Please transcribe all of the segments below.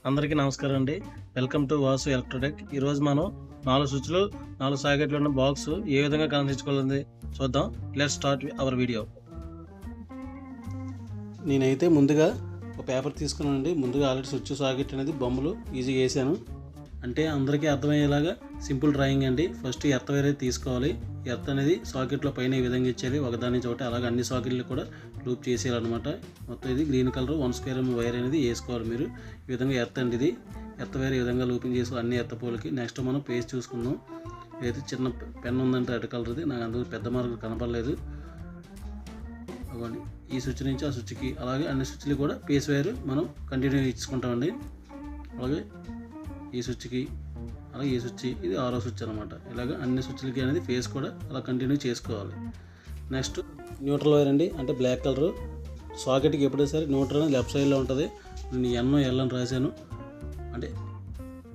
అందరికీ నమస్కారం అండి. Welcome to Vasu Electrotech. ఈరోజు మనం 4 స్విచ్లు 4 సాకెట్లు ఉన్న బాక్స్ ఏ విధంగా కనెక్ట్ చూద్దాం. Let's start our video. నేనైతే ముందుగా ఒక పేపర్ తీసుకున్నానండి. ముందుగా ఆల్రెడీ స్విచ్ సాకెట్ అనేది బొమ్మలు ఈజీగా వేసాను. అంటే అందరికీ అర్థమయ్యేలాగా సింపుల్ డ్రాయింగ్ అండి. ఫస్ట్ ఎర్త్ వైర్ అయితే తీసుకోవాలి. ఎర్త్ అనేది సాకెట్లో పైన ఈ విధంగా ఇచ్చేది, ఒకదాని చోట అలాగే అన్ని సాకెట్లు కూడా లూప్ చేసేయాలన్నమాట. మొత్తం ఇది గ్రీన్ కలర్ 1 స్క్వేర్ వైర్ అనేది వేసుకోవాలి మీరు. ఈ విధంగా ఎర్త్ అండి, ఇది ఎర్త్ వైర్ ఈ విధంగా లూపింగ్ చేసి అన్ని ఎర్త్ పోల్కి. నెక్స్ట్ మనం పేజ్ చూసుకుందాం. ఇదైతే చిన్న పెన్ ఉందంటే రెడ్ కలర్ది, నాకు అందుకు పెద్ద మార్కులు కనపడలేదు. అవ్వండి, ఈ స్విచ్ నుంచి ఆ స్విచ్కి అలాగే అన్ని స్విచ్లు కూడా పేస్ వైర్ మనం కంటిన్యూ ఇచ్చుకుంటామండి. అలాగే ఈ స్విచ్కి అలాగే ఈ స్విచ్, ఇది 6వ స్విచ్ అనమాట. ఇలాగ అన్ని స్విచ్లకి అనేది ఫేస్ కూడా అలా కంటిన్యూ చేసుకోవాలి. నెక్స్ట్ న్యూట్రల్ వైర్ అండి, అంటే బ్లాక్ కలర్ సాకెట్కి ఎప్పుడైనా సరే న్యూట్రల్ అనేది లెఫ్ట్ సైడ్లో ఉంటుంది. నేను ఎల్ అని రాశాను, అంటే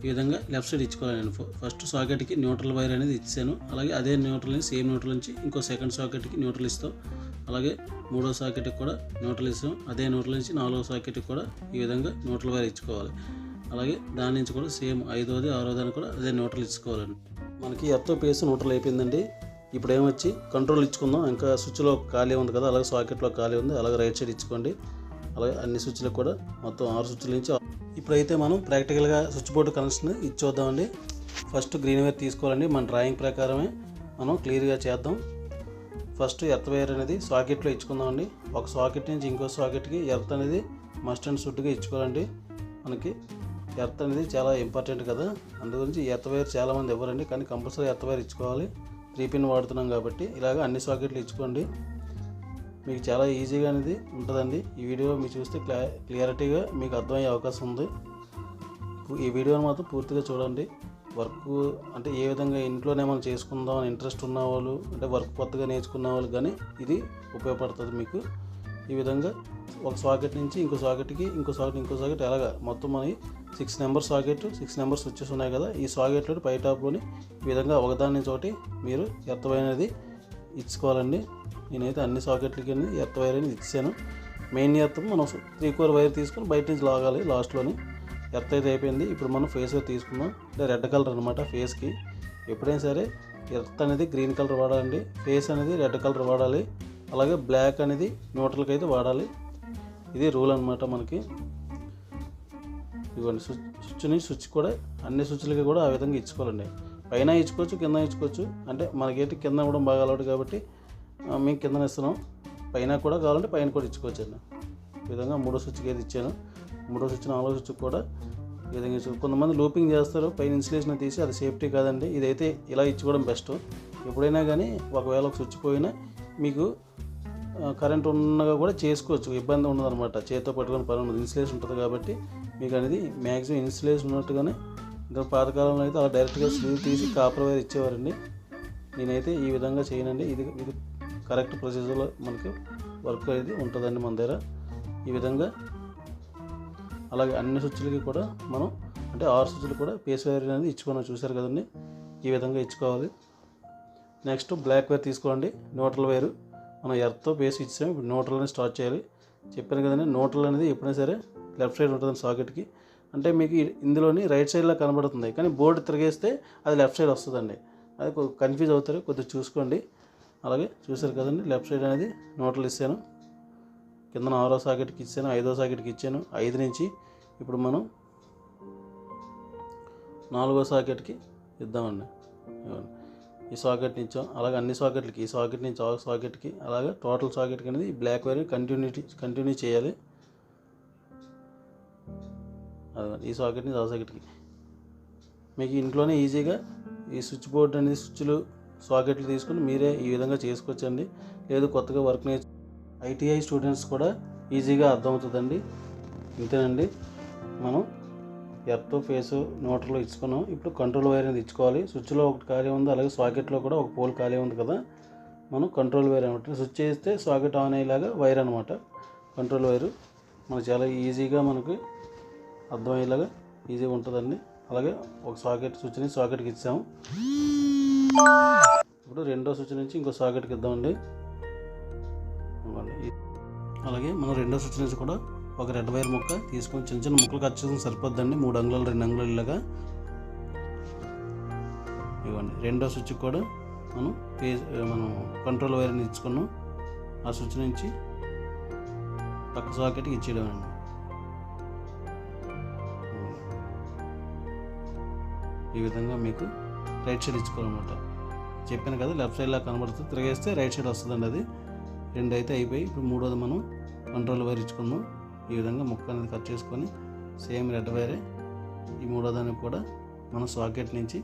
ఈ విధంగా లెఫ్ట్ సైడ్ ఇచ్చుకోవాలి. నేను ఫస్ట్ సాకెట్కి న్యూట్రల్ వైర్ అనేది ఇచ్చాను. అలాగే అదే న్యూట్రల్ సేమ్ న్యూట్రల్ నుంచి ఇంకో సెకండ్ సాకెట్కి న్యూట్రల్ ఇస్తాం. అలాగే 3వ సాకెట్కి కూడా న్యూట్రల్ ఇస్తాం. అదే న్యూట్రల్ నుంచి 4వ సాకెట్కి కూడా ఈ విధంగా న్యూట్రల్ వైర్ ఇచ్చుకోవాలి. అలాగే దాని నుంచి కూడా సేమ్ 5వది 6వదాన్ని కూడా అదే న్యూట్రల్ ఇచ్చుకోవాలండి. మనకి ఎర్త్ పేస్ న్యూట్రల్ అయిపోయిందండి. ఇప్పుడు ఏమొచ్చి కంట్రోల్ ఇచ్చుకుందాం. ఇంకా స్విచ్లో ఖాళీ ఉంది కదా, అలాగే సాకెట్లో ఖాళీ ఉంది, అలాగే రైట్ సైడ్ ఇచ్చుకోండి. అలాగే అన్ని స్విచ్లకు కూడా మొత్తం 6 స్విచ్ల నుంచి. ఇప్పుడైతే మనం ప్రాక్టికల్గా స్విచ్ బోర్డు కనెక్షన్ ఇచ్చొద్దామండి. ఫస్ట్ గ్రీన్ వైర్ తీసుకోవాలండి. మన డ్రాయింగ్ ప్రకారమే మనం క్లియర్గా చేద్దాం. ఫస్ట్ ఎర్త్ వైర్ అనేది సాకెట్లో ఇచ్చుకుందామండి. ఒక సాకెట్ నుంచి ఇంకో సాకెట్కి ఎర్త్ అనేది మస్ట్ అండ్ షుడ్గా ఇచ్చుకోవాలండి. మనకి ఎర్త్ అనేది చాలా ఇంపార్టెంట్ కదా, అందుగురించి ఎర్త్ వైర్ చాలామంది ఇవ్వరండి, కానీ కంపల్సరీ ఎర్త్ వైర్ ఇచ్చుకోవాలి. 3 పిన్ వాడుతున్నాం కాబట్టి ఇలాగ అన్ని సాకెట్లు ఇచ్చుకోండి. మీకు చాలా ఈజీగా అనేది ఉంటుందండి. ఈ వీడియో మీరు చూస్తే క్లియరిటీగా మీకు అర్థమయ్యే అవకాశం ఉంది. ఈ వీడియోని మాత్రం పూర్తిగా చూడండి. వర్క్ అంటే ఏ విధంగా ఇంట్లోనే మనం చేసుకుందాం అని ఇంట్రెస్ట్ ఉన్నవాళ్ళు, అంటే వర్క్ కొత్తగా నేర్చుకున్న వాళ్ళు కానీ ఇది ఉపయోగపడుతుంది మీకు. ఈ విధంగా ఒక సాకెట్ నుంచి ఇంకో సాకెట్కి, ఇంకో సాకెట్ అలాగా మొత్తం మనకి 6 నెంబర్ సాకెట్, 6 నెంబర్ స్విచ్చెస్ ఉన్నాయి కదా. ఈ సాకెట్లో పై టాప్లోని ఈ విధంగా ఒకదాని చోటి మీరు ఎర్త్ వైర్ అనేది ఇచ్చుకోవాలండి. నేనైతే అన్ని సాకెట్లకి ఎర్త్ వైర్ అనేది ఇచ్చాను. మెయిన్ ఎర్త్ మనం 3/4 వైర్ తీసుకొని బయట నుంచి లాగాలి. లాస్ట్లోని ఎర్త్ అయితే అయిపోయింది. ఇప్పుడు మనం ఫేస్ వైర్ తీసుకుందాం. అంటే రెడ్ కలర్ అనమాట ఫేస్కి. ఎప్పుడైనా సరే ఎర్త్ అనేది గ్రీన్ కలర్ వాడాలండి, ఫేస్ అనేది రెడ్ కలర్ వాడాలి. అలాగే బ్లాక్ అనేది న్యూట్రల్కి అయితే వాడాలి. ఇది రూల్ అనమాట మనకి. ఇవ్వండి, స్విచ్ నుంచి స్విచ్ కూడా అన్ని స్విచ్లకి కూడా ఆ విధంగా ఇచ్చుకోవాలండి. పైన ఇచ్చుకోవచ్చు, కింద ఇచ్చుకోవచ్చు. అంటే మనకేంటి కింద ఇవ్వడం బాగా అలవాటు కాబట్టి మేము కింద ఇస్తున్నాం. పైన కూడా కావాలంటే పైన కూడా ఇచ్చుకోవచ్చు అండి. ఈ విధంగా 3వ స్విచ్కి అయితే ఇచ్చాను. 3వ స్విచ్ 4వ స్విచ్ కూడా ఈ విధంగా ఇచ్చాను. కొంతమంది లూపింగ్ చేస్తారు, పైన ఇన్సులేషన్ తీసి, అది సేఫ్టీ కాదండి. ఇదైతే ఇలా ఇచ్చుకోవడం బెస్ట్. ఎప్పుడైనా కానీ ఒకవేళ ఒక స్విచ్ పోయినా మీకు కరెంట్ ఉన్నగా కూడా చేసుకోవచ్చు, ఇబ్బంది ఉండదు అనమాట. చేతితో పట్టుకొని పని ఉండదు, ఇన్సులేషన్ ఉంటుంది కాబట్టి మీకు అనేది మ్యాక్సిమం ఇన్సులేషన్ ఉన్నట్టుగానే. ఇంకా పాతకాలంలో అయితే అలా డైరెక్ట్గా స్లీవ్ తీసి కాపర్ వైర్ ఇచ్చేవారండి. నేనైతే ఈ విధంగా చేయనండి. ఇది కరెక్ట్ ప్రొసీజర్లో మనకి వర్క్ అనేది ఉంటుందండి మన దగ్గర. ఈ విధంగా అలాగే అన్ని స్విచ్లకి కూడా మనం, అంటే 6 స్విచ్లు కూడా పేస్ వైర్ అనేది ఇచ్చుకున్నాం, చూసారు కదండి. ఈ విధంగా ఇచ్చుకోవాలి. నెక్స్ట్ బ్లాక్ వైర్ తీసుకోండి, న్యూట్రల్ వైరు. మనం ఎర్త్తో బేస్ ఇచ్చాము. ఇప్పుడు న్యూట్రల్ అనేది స్టార్ట్ చేయాలి. చెప్పాను కదండి, న్యూట్రల్ అనేది ఎప్పుడైనా సరే లెఫ్ట్ సైడ్ ఉంటుంది సాకెట్కి. అంటే మీకు ఇందులోని రైట్ సైడ్లో కనబడుతుంది, కానీ బోర్డు తిరిగేస్తే అది లెఫ్ట్ సైడ్ వస్తుందండి. అది కన్ఫ్యూజ్ అవుతారు, కొద్దిగా చూసుకోండి. అలాగే చూసారు కదండి, లెఫ్ట్ సైడ్ అనేది న్యూట్రల్ ఇచ్చాను. కింద 6వ సాకెట్కి ఇచ్చాను, 5వ సాకెట్కి ఇచ్చాను. 5 నుంచి ఇప్పుడు మనం 4వ సాకెట్కి ఇద్దామండి. ఈ సాకెట్ నుంచి అలాగే అన్ని సాకెట్లకి, ఈ సాకెట్ నుంచి ఆ సాకెట్కి, అలాగే టోటల్ సాకెట్కి అనేది ఈ బ్లాక్ వైర్ కంటిన్యూ చేయాలి. ఈ సాకెట్ నుంచి ఆ సాకెట్కి. మీకు ఇంట్లోనే ఈజీగా ఈ స్విచ్ బోర్డు అనేది స్విచ్లు సాకెట్లు తీసుకుని మీరే ఈ విధంగా చేసుకోవచ్చండి. లేదు కొత్తగా వర్క్ ఐటీఐ స్టూడెంట్స్ కూడా ఈజీగా అర్థమవుతుందండి. ఇంతేనండి, మనం ఎర్త్ ఫేస్ న్యూట్రల్లో ఇచ్చుకున్నాం. ఇప్పుడు కంట్రోల్ వైర్ అనేది ఇచ్చుకోవాలి. స్విచ్లో ఒకటి ఖాళీ ఉంది, అలాగే సాకెట్లో కూడా ఒక పోల్ ఖాళీ ఉంది కదా. మనం కంట్రోల్ వైర్ అనమాట, స్విచ్ చేస్తే సాకెట్ ఆన్ అయ్యేలాగా వైర్ అనమాట కంట్రోల్ వైరు. మనకు చాలా ఈజీగా మనకి అర్థమయ్యేలాగా ఈజీగా ఉంటుందండి. అలాగే ఒక సాకెట్ స్విచ్ నుంచి సాకెట్కి ఇచ్చాము. ఇప్పుడు 2వ స్విచ్ నుంచి ఇంకో సాకెట్కి ఇద్దామండి. అలాగే మనం 2వ స్విచ్ నుంచి కూడా ఒక రెడ్ వైర్ ముక్క తీసుకొని చిన్న చిన్న ముక్కలు కట్ చేసుకుని సరిపోద్దండి. 3 అంగుళాలు 2 అంగుళాలు ఇలాగా ఇవ్వండి. రెండో స్విచ్ కూడా మనం కంట్రోల్ వైర్ని ఇచ్చుకున్నాం. ఆ స్విచ్ నుంచి పక్క సాకెట్కి ఇచ్చేయడం అండి. ఈ విధంగా మీకు రైట్ సైడ్ ఇచ్చుకోవాలన్నమాట. చెప్పాను కదా లెఫ్ట్ సైడ్లా కనబడుతుంది, తిరిగేస్తే రైట్ సైడ్ వస్తుందండి. అది 2 అయితే అయిపోయి ఇప్పుడు 3వది మనం కంట్రోల్ వైర్ ఇచ్చుకున్నాం. ఈ విధంగా ముక్క అనేది కట్ చేసుకొని సేమ్ రెడ్ వైరే ఈ 3వదానికి కూడా మనం సాకెట్ నుంచి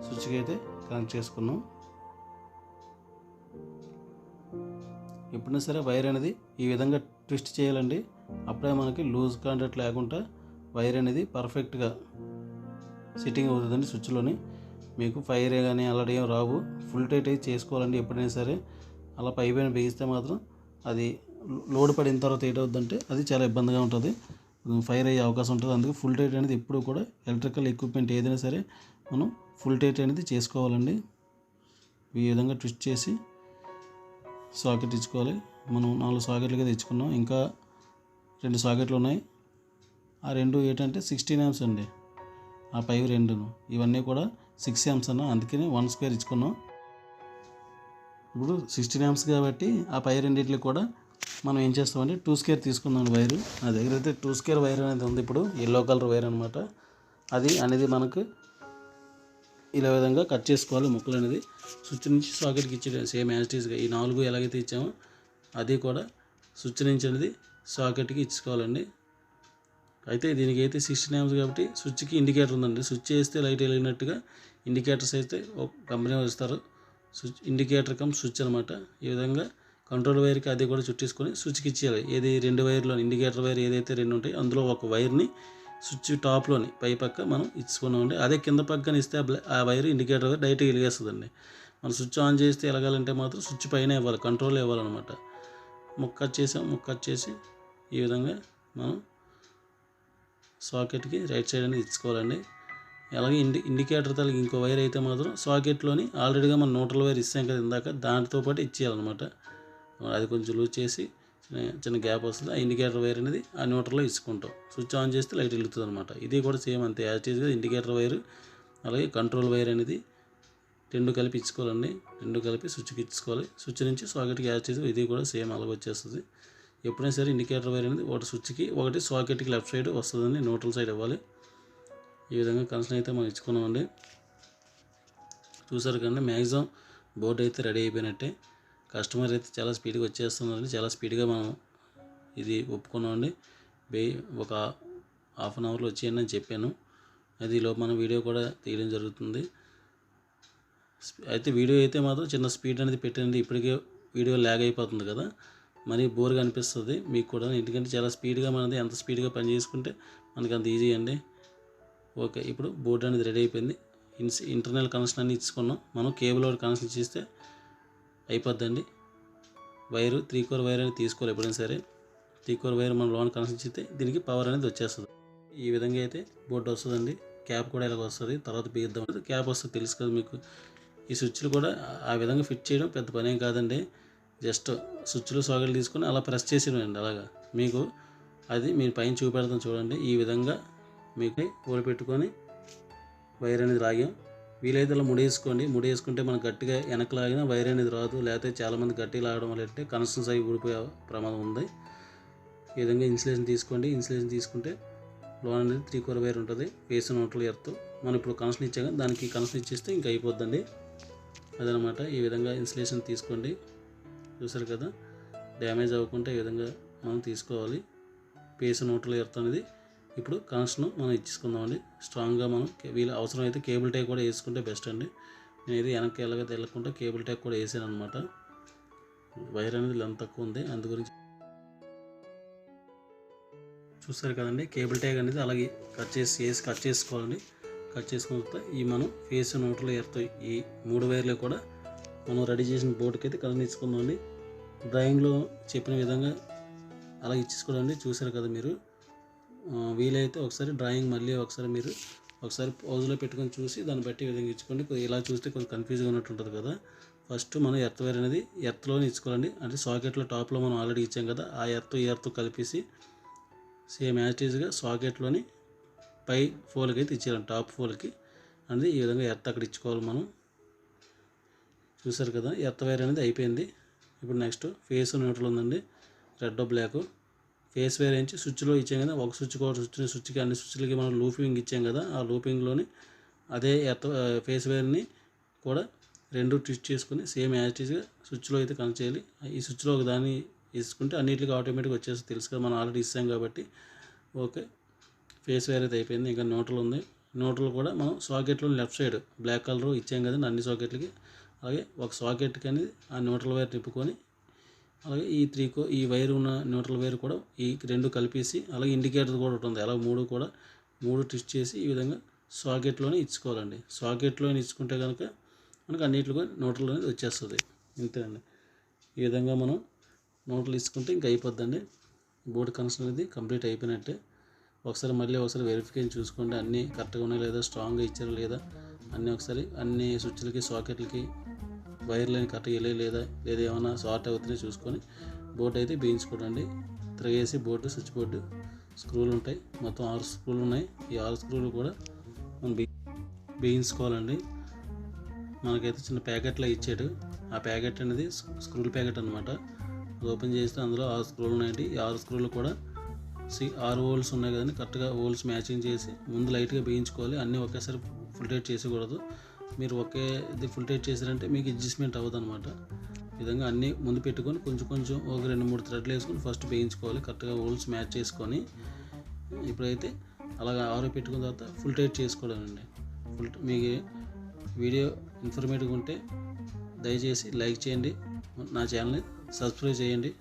స్విచ్కి అయితే కనెక్ట్ చేసుకున్నాం. ఎప్పుడైనా సరే వైర్ అనేది ఈ విధంగా ట్విస్ట్ చేయాలండి. అప్పుడే మనకి లూజ్ కాంటాక్ట్ లేకుండా వైర్ అనేది పర్ఫెక్ట్గా సిట్టింగ్ అవుతుందండి. స్విచ్లోని మీకు ఫైర్ కానీ అలాంటి ఏం రావు. ఫుల్ టైట్ అయితే చేసుకోవాలండి ఎప్పుడైనా సరే. అలా పైన బిగిస్తే మాత్రం అది లోడ్ పడిన తర్వాత ఏంటవుతుందంటే అది చాలా ఇబ్బందిగా ఉంటుంది, ఫైర్ అయ్యే అవకాశం ఉంటుంది. అందుకే ఫుల్ టైట్ అనేది ఎప్పుడు కూడా ఎలక్ట్రికల్ ఎక్విప్మెంట్ ఏదైనా సరే మనం ఫుల్ టైట్ అనేది చేసుకోవాలండి. ఈ విధంగా ట్విస్ట్ చేసి సాకెట్ ఇచ్చుకోవాలి. మనం 4 సాకెట్లుగా తెచ్చుకున్నాం. ఇంకా 2 సాకెట్లు ఉన్నాయి. ఆ 2 ఏంటంటే 16 amps అండి. ఆ పైవి 2 ఇవన్నీ కూడా 6 amps అన్న, అందుకని 1 స్క్వేర్ ఇచ్చుకున్నాం. ఇప్పుడు 16 amps కాబట్టి ఆ పై రెండింటికి కూడా మనం ఏం చేస్తామంటే 2 స్క్వేర్ తీసుకుందాం వైరు. నా దగ్గర అయితే 2 స్క్వేర్ వైర్ అనేది ఉంది. ఇప్పుడు ఎల్లో కలర్ వైర్ అనమాట. అది అనేది మనకు ఇలా విధంగా కట్ చేసుకోవాలి. ముక్కలు అనేది స్విచ్ నుంచి సాకెట్కి ఇచ్చేది సేమ్ యాజ్ ఇట్ ఈస్గా ఈ 4 ఎలాగైతే ఇచ్చామో అది కూడా స్విచ్ నుంచి అనేది సాకెట్కి ఇచ్చుకోవాలండి. అయితే దీనికి అయితే 16 amps కాబట్టి స్విచ్కి ఇండికేటర్ ఉందండి. స్విచ్ వేస్తే లైట్ వెలిగినట్టుగా ఇండికేటర్స్ అయితే ఒక కంపెనీ ఇస్తారు. స్విచ్ ఇండికేటర్ కమ్ స్విచ్ అనమాట. ఈ విధంగా కంట్రోల్ వైర్కి అది కూడా చుట్టేసుకొని స్విచ్కి ఇచ్చేయాలి. ఏది 2 వైర్లో ఇండికేటర్ వైర్ ఏదైతే 2 ఉంటాయి అందులో ఒక వైర్ని స్విచ్ టాప్లోని పై పక్క మనం ఇచ్చుకున్నామండి. అదే కింద పక్కన ఇస్తే ఆ వైర్ ఇండికేటర్ వైర్ డైరెక్ట్గా వెలిగేస్తుందండి. మనం స్విచ్ ఆన్ చేస్తే ఎలగాలంటే మాత్రం స్విచ్ పైన ఇవ్వాలి, కంట్రోల్ ఇవ్వాలన్నమాట. ముక్క కట్ చేసి ఈ విధంగా మనం సాకెట్కి రైట్ సైడ్ అనేది ఇచ్చుకోవాలండి. అలాగే ఇండికేటర్ తలకి ఇంకో వైర్ అయితే మాత్రం సాకెట్లోని ఆల్రెడీగా మనం న్యూట్రల్ వైర్ ఇస్తాం కదా ఇందాక, దాంతో పాటు ఇచ్చేయాలన్నమాట. అది కొంచెం లూజ్ చేసి చిన్న గ్యాప్ వస్తుంది. ఆ ఇండికేటర్ వైర్ అనేది ఆ న్యూట్రల్లో ఇచ్చుకుంటాం. స్విచ్ ఆన్ చేస్తే లైట్ వెలుగుతుంది అనమాట. ఇది కూడా సేమ్ అంతే యాజ్ ఇట్ ఈస్గా ఇండికేటర్ వైర్ అలాగే కంట్రోల్ వైర్ అనేది 2 కలిపి ఇచ్చుకోవాలండి. 2 కలిపి స్విచ్కి ఇచ్చుకోవాలి. స్విచ్ నుంచి సాకెట్కి యాజ్ ఇట్ ఈస్గా ఇది కూడా సేమ్ అలాగ వచ్చేస్తుంది. ఎప్పుడైనా సరే ఇండికేటర్ వైర్ అనేది ఒకటి స్విచ్కి ఒకటి సాకెట్కి లెఫ్ట్ సైడ్ వస్తుందండి, న్యూట్రల్ సైడ్ ఇవ్వాలి. ఈ విధంగా కనెక్షన్ అయితే మనం ఇచ్చుకున్నామండి. చూసారు కానీ మ్యాక్సిమం బోర్డు అయితే రెడీ అయిపోయినట్టే. కస్టమర్ అయితే చాలా స్పీడ్గా వచ్చేస్తున్నారండి. చాలా స్పీడ్గా మనం ఇది ఒప్పుకున్నామండి. ఒక హాఫ్ అన్ అవర్లో వచ్చేయండి అని చెప్పాను. అది ఈలోపు మనం వీడియో కూడా తీయడం జరుగుతుంది. అయితే వీడియో అయితే మాత్రం చిన్న స్పీడ్ అనేది పెట్టండి. ఇప్పటికే వీడియో ల్యాగ్ అయిపోతుంది కదా, మరి బోర్గా అనిపిస్తుంది మీకు కూడా. ఎందుకంటే చాలా స్పీడ్గా మనది ఎంత స్పీడ్గా పని చేసుకుంటే మనకి అంత ఈజీ అండి. ఓకే, ఇప్పుడు బోర్డు అనేది రెడీ అయిపోయింది. ఇంటర్నల్ కనెక్షన్ అన్ని ఇచ్చుకున్నాం. మనం కేబుల్ ఒకటి కనెక్షన్ ఇచ్చేస్తే అయిపోద్దండి. వైరు 3 కోర్ వైర్ అనేది తీసుకోవాలి. ఎప్పుడైనా సరే 3 కోర్ వైర్ మనం లోన్ కనెక్షన్ ఇచ్చితే దీనికి పవర్ అనేది వచ్చేస్తుంది. ఈ విధంగా అయితే బోర్డు వస్తుందండి. క్యాప్ కూడా ఇలాగ వస్తుంది. తర్వాత బిగిద్దాం. క్యాప్ వస్తుంది తెలుసు కదా మీకు. ఈ స్విచ్లు కూడా ఆ విధంగా ఫిట్ చేయడం పెద్ద పని ఏం కాదండి. జస్ట్ స్విచ్లు సాకెట్లు తీసుకొని అలా ప్రెస్ చేసేయండి. అలాగా మీకు అది మీరు పైన చూపెడతాం చూడండి. ఈ విధంగా మీకు ఊరి పెట్టుకొని వైర్ అనేది లాగాం. వీలైతే అలా ముడేసుకోండి. ముడేసుకుంటే మనం గట్టిగా వెనక్కి లాగినా వైర్ అనేది రాదు. లేకపోతే చాలామంది గట్టిగా లాగడం వల్ల అంటే కనెక్షన్స్ అవి ఊడిపోయే ప్రమాదం ఉంది. ఈ విధంగా ఇన్సులేషన్ తీసుకోండి. ఇన్సులేషన్ తీసుకుంటే లోన్ అనేది 3 కోర్ వైర్ ఉంటుంది. ఫేస్ న్యూట్రల్ ఎర్త్ మనం ఇప్పుడు కనెక్షన్ ఇచ్చాక దానికి కనెక్షన్ ఇచ్చేస్తే ఇంకా అయిపోద్దండి. అదనమాట. ఈ విధంగా ఇన్సులేషన్ తీసుకోండి. చూసారు కదా, డ్యామేజ్ అవ్వకుండా ఈ విధంగా మనం తీసుకోవాలి. ఫేస్ న్యూట్రల్ ఎర్త్ అనేది ఇప్పుడు కనెక్షన్ మనం ఇచ్చేసుకుందామండి. స్ట్రాంగ్గా మనం వీళ్ళు అవసరం అయితే కేబుల్ టై కూడా వేసుకుంటే బెస్ట్ అండి. నేను ఇది వెనక్కి ఎలాగైతే వెళ్ళకుండా కేబుల్ టై కూడా వేసాను అనమాట. వైర్ అనేది లెంత్ తక్కువ ఉంది, అందు గురించి. చూస్తారు కదండి, కేబుల్ ట్యాగ్ అనేది అలాగే కట్ చేసుకోవాలండి. కట్ చేసుకున్న తర్వాత ఈ మనం ఫేస్ న్యూట్రల్ ఎర్త్ ఈ 3 వైర్లు కూడా మనం రెడీ చేసిన బోర్డుకి అయితే కనెక్షన్ ఇచ్చుకుందామండి. డ్రాయింగ్లో చెప్పిన విధంగా అలా ఇచ్చేసుకోండి. చూసారు కదా మీరు. వీలైతే ఒకసారి డ్రాయింగ్ మళ్ళీ ఒకసారి పౌజ్లో పెట్టుకొని చూసి దాన్ని బట్టి విధంగా ఇచ్చుకోండి. ఇలా చూస్తే కొంచెం కన్ఫ్యూజ్గా ఉన్నట్టు ఉంటుంది కదా. ఫస్ట్ మనం ఎర్త్ వైర్ అనేది ఎర్త్లోనే ఇచ్చుకోవాలండి. అంటే సాకెట్లో టాప్లో మనం ఆల్రెడీ ఇచ్చాం కదా, ఆ ఎర్త్ కలిపేసి సేమ్ యాజ్ ఈజ్గా సాకెట్లోని పై ఫోల్కి అయితే ఇచ్చేయాలి, టాప్ ఫోల్కి అనేది ఈ విధంగా ఎర్త్ అక్కడ ఇచ్చుకోవాలి మనం. చూసారు కదా, ఎర్త్ వైర్ అనేది అయిపోయింది. ఇప్పుడు నెక్స్ట్ ఫేస్ న్యూట్రల్ ఉందండి, రెడ్ బ్లాక్. ఫేస్ వైర్ నుంచి స్విచ్లో ఇచ్చాం కదా, ఒక స్విచ్కి అన్ని స్విచ్లకి మనం లూపింగ్ ఇచ్చాం కదా, ఆ లూపింగ్లోని అదే ఫేస్ వైర్ని కూడా 2 ట్విస్ట్ చేసుకుని సేమ్ యాజ్ ఈజ్గా స్విచ్లో అయితే కనెక్ట్ చేయాలి. ఈ స్విచ్లో ఒక దాన్ని వేసుకుంటే అన్నిటికీ ఆటోమేటిక్గా వచ్చేసి తెలుసు కదా, మనం ఆల్రెడీ ఇస్తాం కాబట్టి. ఓకే, ఫేస్ వైర్ అయితే అయిపోయింది. ఇంకా న్యూట్రల్ ఉంది. న్యూట్రల్ కూడా మనం సాకెట్లో లెఫ్ట్ సైడ్ బ్లాక్ కలర్ ఇచ్చాం కదండి అన్ని సాకెట్లకి, అలాగే ఒక సాకెట్కి అనేది ఆ న్యూట్రల్ వైర్ తిప్పుకొని, అలాగే ఈ వైర్ ఉన్న న్యూట్రల్ వైర్ కూడా ఈ 2 కలిపేసి, అలాగే ఇండికేటర్ కూడా ఉంటుంది, అలా 3 ట్విస్ట్ చేసి ఈ విధంగా సాకెట్లోనే ఇచ్చుకోవాలండి. సాకెట్లోనే ఇచ్చుకుంటే కనుక మనకు అన్నింటిలో న్యూట్రల్ అనేది వచ్చేస్తుంది. ఇంతేనండి, ఈ విధంగా మనం న్యూట్రల్ ఇచ్చుకుంటే ఇంకా అయిపోద్దండి. బోర్డు కనెక్షన్ అనేది కంప్లీట్ అయిపోయినట్టే. ఒకసారి వెరిఫికేషన్ చూసుకోండి, అన్నీ కరెక్ట్గా ఉన్నాయా లేదా, స్ట్రాంగ్గా ఇచ్చారా లేదా, అన్ని స్విచ్లకి సాకెట్లకి వైర్లని కరెక్ట్గా వెళ్ళే లేదా ఏమైనా షార్ట్ అవుతున్నాయి చూసుకొని బోర్డు అయితే బిగించుకోండి. తిరగేసి స్విచ్ బోర్డు స్క్రూలు ఉంటాయి, మొత్తం 6 స్క్రూలు ఉన్నాయి. ఈ 6 స్క్రూలు కూడా మనం బిగించుకోవాలండి. మనకైతే చిన్న ప్యాకెట్లో ఇచ్చాడు, ఆ ప్యాకెట్ అనేది స్క్రూల ప్యాకెట్ అనమాట. అది ఓపెన్ చేస్తే అందులో 6 స్క్రూలు ఉన్నాయండి. ఈ 6 స్క్రూలు కూడా 6 హోల్స్ ఉన్నాయి కదండి, కరెక్ట్గా హోల్స్ మ్యాచింగ్ చేసి ముందు లైట్గా బిగించుకోవాలి. అన్నీ ఒకేసారి ఫుల్ టైట్ చేసేకూడదు. మీరు ఫుల్ టైట్ చేశారంటే మీకు అడ్జస్ట్మెంట్ అవ్వదు అనమాట. ఈ విధంగా అన్నీ ముందు పెట్టుకొని కొంచెం ఒక 2-3 థ్రెడ్లు వేసుకొని ఫస్ట్ వేయించుకోవాలి, కరెక్ట్గా హోల్స్ మ్యాచ్ చేసుకొని. ఇప్పుడైతే అలాగా ఆరో పెట్టుకున్న తర్వాత ఫుల్ టైట్ చేసుకోవడానండి. మీకు వీడియో ఇన్ఫర్మేటివ్గా ఉంటే దయచేసి లైక్ చేయండి, నా ఛానల్ని సబ్స్క్రైబ్ చేయండి.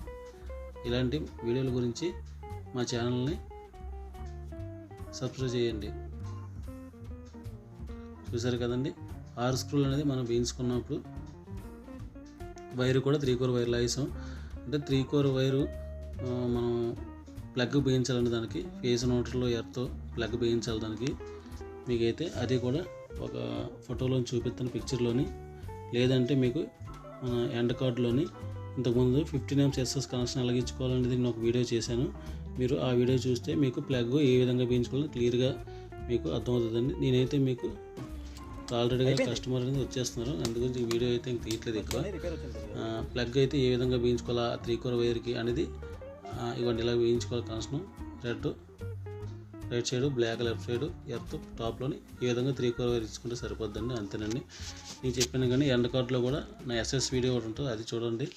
ఇలాంటి వీడియోల గురించి మా ఛానల్ని సబ్స్క్రైబ్ చేయండి. చూసారు కదండి, 6 స్క్రూలు అనేది మనం వేయించుకున్నప్పుడు వైరు కూడా 3 కోర్ వైర్లు వేసాం. అంటే 3 కోర్ వైరు మనం ప్లగ్ బిగించాలండి, దానికి ఫేస్ న్యూట్రల్లో ఎర్త్ ప్లగ్ బిగించాలి దానికి. మీకైతే అది కూడా ఒక ఫోటోలో చూపిస్తాను, పిక్చర్లోని, లేదంటే మీకు మన ఎండ్ కార్డులోని ఇంతకుముందు 15 amps SS కనెక్షన్ ఎలా ఇచ్చుకోవాలనేది నేను ఒక వీడియో చేశాను. మీరు ఆ వీడియో చూస్తే మీకు ప్లగ్ ఏ విధంగా బిగించుకోవాలో క్లియర్గా మీకు అర్థమవుతుందండి. నేనైతే మీకు ఆల్రెడీగా కస్టమర్ అనేది వచ్చేస్తున్నారు, అందుగురించి ఈ వీడియో అయితే ఇంక తీయట్లేదు ఎక్కువ. ప్లగ్ అయితే ఏ విధంగా బిగించుకోవాలా 3 కోర్ వైర్కి అనేది ఇవన్నీ ఇలా బిగించుకోవాలి. Connection right side, black left side, earth టాప్లోని ఈ విధంగా 3 కోర్ వైర్ ఇచ్చుకుంటే సరిపోద్దండి. అంతేనండి, నేను చెప్పాను. కానీ ఎండ్ కార్డులో కూడా నా SS వీడియో ఒకటి ఉంటుంది, అది చూడండి.